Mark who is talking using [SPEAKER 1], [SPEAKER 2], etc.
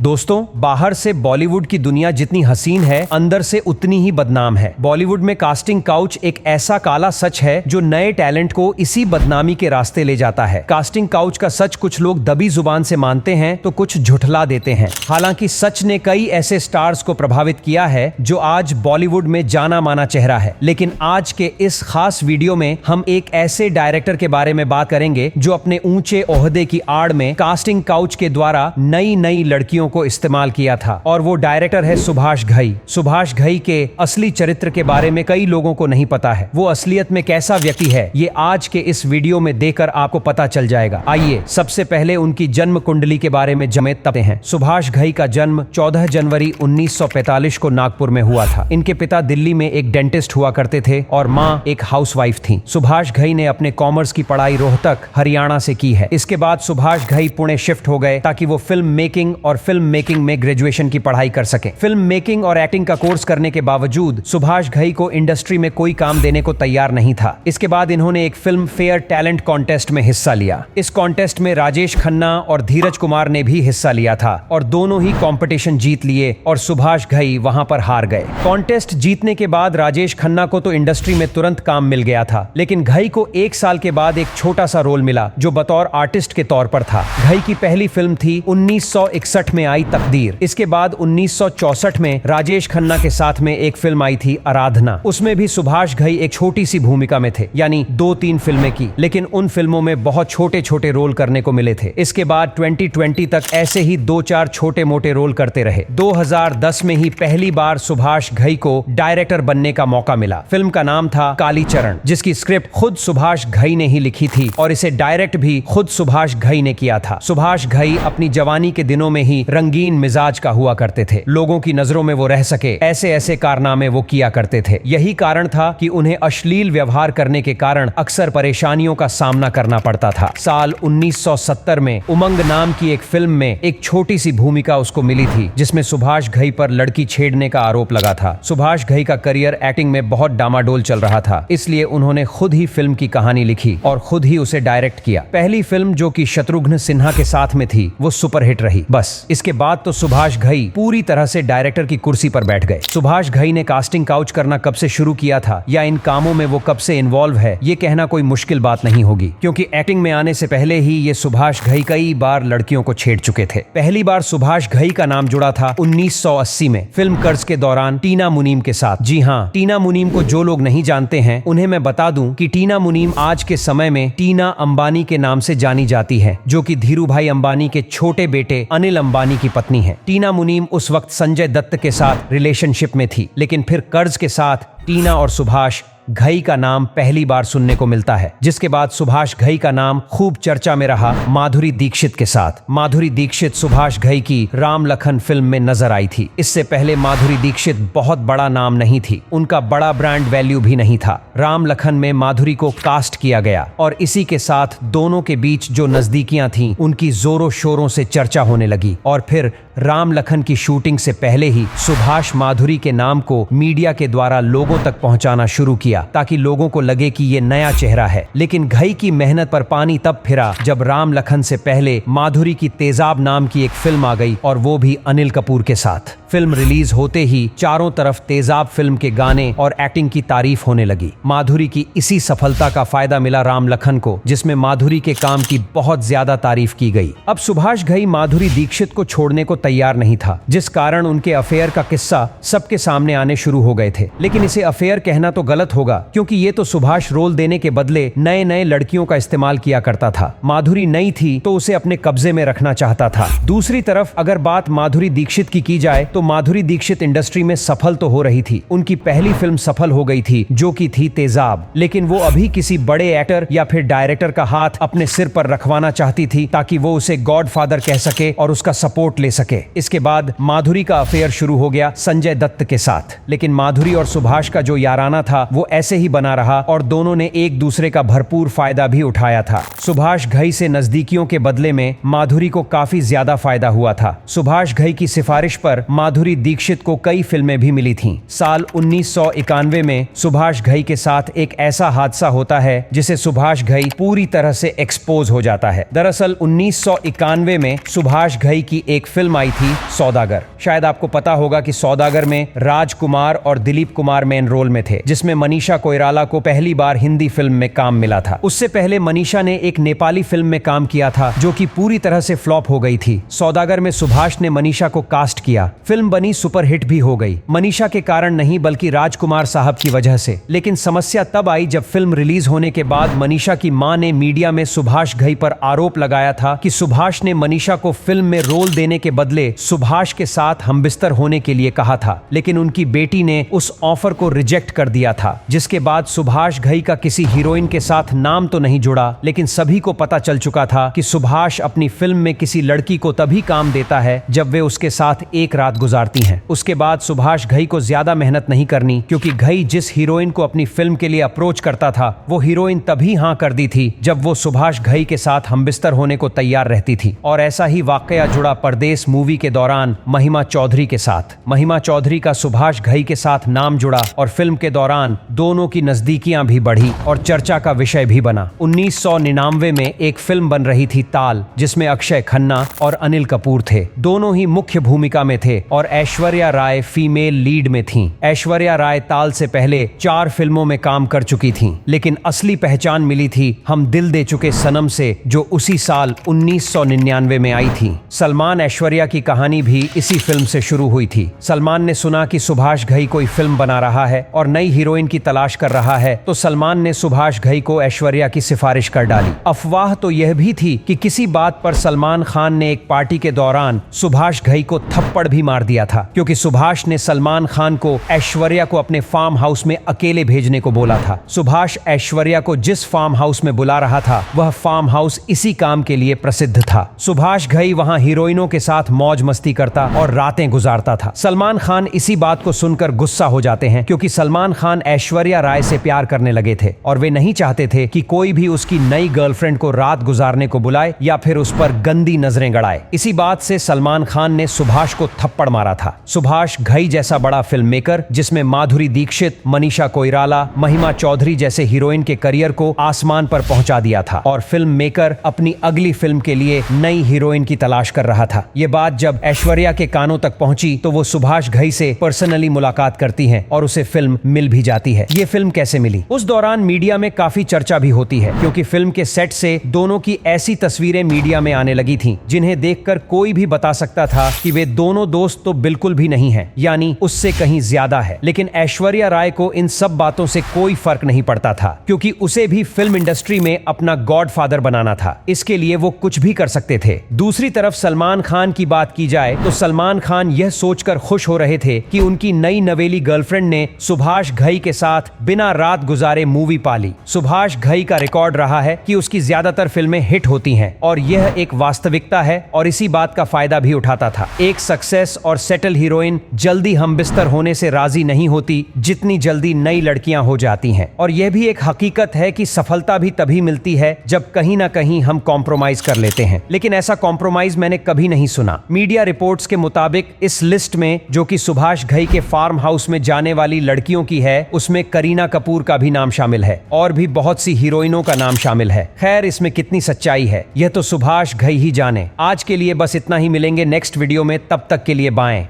[SPEAKER 1] दोस्तों, बाहर से बॉलीवुड की दुनिया जितनी हसीन है, अंदर से उतनी ही बदनाम है। बॉलीवुड में कास्टिंग काउच एक ऐसा काला सच है जो नए टैलेंट को इसी बदनामी के रास्ते ले जाता है। कास्टिंग काउच का सच कुछ लोग दबी जुबान से मानते हैं तो कुछ झुठला देते हैं। हालांकि सच ने कई ऐसे स्टार्स को प्रभावित किया है जो आज बॉलीवुड में जाना माना चेहरा है। लेकिन आज के इस खास वीडियो में हम एक ऐसे डायरेक्टर के बारे में बात करेंगे जो अपने ऊंचे ओहदे की आड़ में कास्टिंग काउच के द्वारा नई नई लड़कियों को इस्तेमाल किया था, और वो डायरेक्टर है सुभाष घई। सुभाष घई के असली चरित्र के बारे में कई लोगों को नहीं पता है। वो असलियत में कैसा व्यक्ति है, ये आज के इस वीडियो में देखकर आपको पता चल जाएगा। आइए सबसे पहले उनकी जन्म कुंडली के बारे में जानते हैं। सुभाष घई का जन्म 14 जनवरी 1945 को नागपुर में हुआ था। इनके पिता दिल्ली में एक डेंटिस्ट हुआ करते थे और माँ एक हाउसवाइफ थी। सुभाष घई ने अपने कॉमर्स की पढ़ाई रोहतक, हरियाणा से की है। इसके बाद सुभाष घई पुणे शिफ्ट हो गए ताकि वो फिल्म मेकिंग और फिल्म मेकिंग में ग्रेजुएशन की पढ़ाई कर सके। फिल्म मेकिंग और एक्टिंग का कोर्स करने के बावजूद सुभाष घई को इंडस्ट्री में कोई काम देने को तैयार नहीं था। इसके बाद इन्होंने एक फिल्म फेयर टैलेंट कॉन्टेस्ट में हिस्सा लिया। इस कॉन्टेस्ट में राजेश खन्ना और धीरज कुमार ने भी हिस्सा लिया था और दोनों ही कॉम्पिटिशन जीत लिए और सुभाष घई वहां पर हार गए। कॉन्टेस्ट जीतने के बाद राजेश खन्ना को तो इंडस्ट्री में तुरंत काम मिल गया था, लेकिन घई को 1 साल के बाद एक छोटा सा रोल मिला जो बतौर आर्टिस्ट के तौर पर था। घई की पहली फिल्म थी 1961 में आई तकदीर। इसके बाद 1964 में राजेश खन्ना के साथ में एक फिल्म आई थी आराधना। उसमें भी सुभाष घई एक छोटी सी भूमिका में थे, यानी 2-3 फिल्में की, लेकिन उन फिल्मों में बहुत छोटे छोटे रोल करने को मिले थे। इसके बाद 2020 तक ऐसे ही 2-4 छोटे मोटे रोल करते रहे। 2010 में ही पहली बार सुभाष घई को डायरेक्टर बनने का मौका मिला। फिल्म का नाम था कालीचरण, जिसकी स्क्रिप्ट खुद सुभाष घई ने ही लिखी थी और इसे डायरेक्ट भी खुद सुभाष घई ने किया था। सुभाष घई अपनी जवानी के दिनों में ही रंगीन मिजाज का हुआ करते थे। लोगों की नजरों में वो रह सके ऐसे ऐसे कारनामे वो किया करते थे। यही कारण था कि उन्हें अश्लील व्यवहार करने के कारण अक्सर परेशानियों का सामना करना पड़ता था। साल 1970 में उमंग नाम की एक फिल्म में एक छोटी सी भूमिका उसको मिली थी जिसमें सुभाष घई पर लड़की छेड़ने का आरोप लगा था। सुभाष घई का करियर एक्टिंग में बहुत डामाडोल चल रहा था, इसलिए उन्होंने खुद ही फिल्म की कहानी लिखी और खुद ही उसे डायरेक्ट किया। पहली फिल्म जो कि शत्रुघ्न सिन्हा के साथ में थी वो सुपरहिट रही। बस इसके बाद तो सुभाष घई पूरी तरह से डायरेक्टर की कुर्सी पर बैठ गए। सुभाष घई ने कास्टिंग काउच करना कब से शुरू किया था या इन कामों में वो कब से इन्वॉल्व है, ये कहना कोई मुश्किल बात नहीं होगी, क्योंकि एक्टिंग में आने से पहले ही ये सुभाष घई कई बार लड़कियों को छेड़ चुके थे। पहली बार सुभाष घई का नाम जुड़ा था 1980 में फिल्म कर्ज के दौरान टीना मुनीम के साथ। जी हाँ, टीना मुनीम को जो लोग नहीं जानते हैं उन्हें मैं बता दूं कि टीना मुनीम आज के समय में टीना अंबानी के नाम से जानी जाती है, जो कि धीरूभाई अंबानी के छोटे बेटे अनिल अंबानी की पत्नी है। टीना मुनीम उस वक्त संजय दत्त के साथ रिलेशनशिप में थी, लेकिन फिर कर्ज के साथ टीना और सुभाष घई का नाम पहली बार सुनने को मिलता है। जिसके बाद सुभाष घई का नाम खूब चर्चा में रहा माधुरी दीक्षित के साथ। माधुरी दीक्षित सुभाष घई की राम लखन फिल्म में नजर आई थी। इससे पहले माधुरी दीक्षित बहुत बड़ा नाम नहीं थी, उनका बड़ा ब्रांड वैल्यू भी नहीं था। राम लखन में माधुरी को कास्ट किया गया और इसी के साथ दोनों के बीच जो नजदीकियां थीं उनकी जोरों शोरों से चर्चा होने लगी। और फिर राम लखन की शूटिंग से पहले ही सुभाष माधुरी के नाम को मीडिया के द्वारा लोगों तक पहुंचाना शुरू किया ताकि लोगों को लगे कि ये नया चेहरा है। लेकिन घई की मेहनत पर पानी तब फिरा जब राम लखन से पहले माधुरी की तेजाब नाम की एक फिल्म आ गई, और वो भी अनिल कपूर के साथ। फिल्म रिलीज होते ही चारों तरफ तेजाब फिल्म के गाने और एक्टिंग की तारीफ होने लगी। माधुरी की इसी सफलता का फायदा मिला राम लखन को, जिसमें माधुरी के काम की बहुत ज्यादा तारीफ की गई। अब सुभाष घई माधुरी दीक्षित को छोड़ने को तैयार नहीं था, जिस कारण उनके अफेयर का किस्सा सबके सामने आने शुरू हो गए थे। लेकिन इसे अफेयर कहना तो गलत होगा, क्योंकि ये तो सुभाष रोल देने के बदले नए नए लड़कियों का इस्तेमाल किया करता था। माधुरी नई थी तो उसे अपने कब्जे में रखना चाहता था। दूसरी तरफ अगर बात माधुरी दीक्षित की जाए तो माधुरी दीक्षित इंडस्ट्री में सफल तो हो रही थी। उनकी पहली फिल्म सफल हो गई थी जो कि थी तेजाब, लेकिन वो अभी किसी बड़े एक्टर या फिर डायरेक्टर का हाथ अपने सिर पर रखवाना चाहती थी ताकि वो उसे गॉडफादर कह सके और उसका सपोर्ट ले सके। इसके बाद माधुरी का अफेयर शुरू हो गया संजय दत्त के साथ, लेकिन माधुरी और सुभाष का जो याराना था वो ऐसे ही बना रहा और दोनों ने एक दूसरे का भरपूर फायदा भी उठाया था। सुभाष घई से नजदीकियों के बदले में माधुरी को काफी ज्यादा फायदा हुआ था। सुभाष घई की सिफारिश पर माधुरी माधुरी दीक्षित को कई फिल्में भी मिली थीं। साल 1991 में सुभाष घई के साथ एक ऐसा हादसा होता है जिसे सुभाष घई पूरी तरह से एक्सपोज हो जाता है। दरअसल 1991 में सुभाष घई की एक फिल्म आई थी सौदागर। शायद आपको पता होगा कि सौदागर में राजकुमार और दिलीप कुमार मेन रोल में थे, जिसमें मनीषा कोइराला को पहली बार हिंदी फिल्म में काम मिला था। उससे पहले मनीषा ने एक नेपाली फिल्म में काम किया था जो कि पूरी तरह से फ्लॉप हो गई थी। सौदागर में सुभाष ने मनीषा को कास्ट किया। फिल्म बनी, सुपरहिट भी हो गई, मनीषा के कारण नहीं बल्कि राजकुमार साहब की वजह से। लेकिन समस्या तब आई जब फिल्म रिलीज होने के बाद मनीषा की मां ने मीडिया में सुभाष घई पर आरोप लगाया था कि सुभाष ने मनीषा को फिल्म में रोल देने के बदले सुभाष के साथ हमबिस्तर होने के लिए कहा था, लेकिन उनकी बेटी ने उस ऑफर को रिजेक्ट कर दिया था। जिसके बाद सुभाष घई का किसी हीरोइन के साथ नाम तो नहीं जुड़ा, लेकिन सभी को पता चल चुका था कि सुभाष अपनी फिल्म में किसी लड़की को तभी काम देता है जब वे उसके साथ एक रात गुजारती हैं। उसके बाद सुभाष घई को ज्यादा मेहनत नहीं करनी, क्योंकि घई जिस हीरोइन को अपनी फिल्म के लिए अप्रोच करता था वो हीरोइन तभी हाँ कर दी थी जब वो सुभाष घई के साथ हमबिस्तर होने को तैयार रहती थी। और ऐसा ही वाकया जुड़ा परदेस मूवी के दौरान महिमा चौधरी के साथ। महिमा चौधरी का सुभाष घई के साथ नाम जुड़ा और फिल्म के दौरान दोनों की नजदीकियां भी बढ़ी और चर्चा का विषय भी बना। 1999 में एक फिल्म बन रही थी ताल, जिसमें अक्षय खन्ना और अनिल कपूर थे। दोनों ही मुख्य भूमिका में थे और ऐश्वर्या राय फीमेल लीड में थीं। ऐश्वर्या राय ताल से पहले 4 फिल्मों में काम कर चुकी थीं, लेकिन असली पहचान मिली थी हम दिल दे चुके सनम से, जो उसी साल 1999 में आई थी। सलमान ऐश्वर्या की कहानी भी इसी फिल्म से शुरू हुई थी। सलमान ने सुना कि सुभाष घई कोई फिल्म बना रहा है और नई हीरोइन की तलाश कर रहा है, तो सलमान ने सुभाष घई को ऐश्वर्या की सिफारिश कर डाली। अफवाह तो यह भी थी कि किसी बात पर सलमान खान ने एक पार्टी के दौरान सुभाष घई को थप्पड़ भी मार दिया था, क्योंकि सुभाष ने सलमान खान को ऐश्वर्या को अपने फार्म हाउस में अकेले भेजने को बोला था। सुभाष ऐश्वर्या को जिस फार्म हाउस में बुला रहा था वह फार्म हाउस इसी काम के लिए प्रसिद्ध था। सुभाष घई वहां हीरोइनों के साथ मौज मस्ती करता और रातें गुजारता था। सलमान खान इसी बात को सुनकर गुस्सा हो जाते हैं, क्योंकि सलमान खान ऐश्वर्या राय से प्यार करने लगे थे और वे नहीं चाहते थे कि कोई भी उसकी नई गर्लफ्रेंड को रात गुजारने को बुलाए या फिर उस पर गंदी नजरें गड़ाए। इसी बात से सलमान खान ने सुभाष को थप्पड़ मारा था। सुभाष घई जैसा बड़ा फिल्म मेकर, जिसमें माधुरी दीक्षित, मनीषा कोइराला, महिमा चौधरी जैसे हीरोइन के करियर को आसमान पर पहुंचा दिया था, और फिल्म मेकर अपनी अगली फिल्म के लिए नई हीरोइन की तलाश कर रहा था। ये बात जब ऐश्वर्या के कानों तक पहुंची तो वो सुभाष घई से पर्सनली मुलाकात करती हैं और उसे फिल्म मिल भी जाती है। ये फिल्म कैसे मिली? उस दौरान मीडिया में काफी चर्चा भी होती है, क्योंकि फिल्म के सेट से दोनों की ऐसी तस्वीरें मीडिया में आने लगी थीं जिन्हें देखकर कोई भी बता सकता था कि वे दोनों दोस्त तो बिल्कुल भी नहीं हैं, यानी उससे कहीं ज्यादा है। लेकिन ऐश्वर्या राय को इन सब बातों से कोई फर्क नहीं पड़ता था, क्योंकि उसे भी फिल्म इंडस्ट्री में अपना गॉडफादर बनाना था। इसके लिए वो कुछ भी कर सकते थे। दूसरी तरफ सलमान खान की बात की जाए तो सलमान खान यह सोचकर खुश हो रहे थे कि उनकी नई नवेली गर्लफ्रेंड ने सुभाष घई के साथ बिना रात गुजारे मूवी पाली। सुभाष घई का रिकॉर्ड रहा है कि उसकी ज्यादातर फिल्में हिट होती हैं, और यह एक वास्तविकता है और इसी बात का फायदा भी उठाता था। एक सक्सेस और सेटल हीरोइन जल्दी हमबिस्तर होने से राजी नहीं होती जितनी जल्दी नई लड़कियां हो जाती हैं, और यह भी एक हकीकत है कि सफलता भी तभी मिलती है जब कहीं ना कहीं हम कॉम्प्रोमाइज कर लेते हैं। लेकिन ऐसा कॉम्प्रोमाइज मैंने कभी नहीं सुना। मीडिया रिपोर्ट्स के मुताबिक इस लिस्ट में, जो कि सुभाष घई के फार्म हाउस में जाने वाली लड़कियों की है, उसमें करीना कपूर का भी नाम शामिल है और भी बहुत सी हीरोइनों का नाम शामिल है। खैर, इसमें कितनी सच्चाई है यह तो सुभाष घई ही जाने। आज के लिए बस इतना ही। मिलेंगे नेक्स्ट वीडियो में, तब तक के लिए बाय।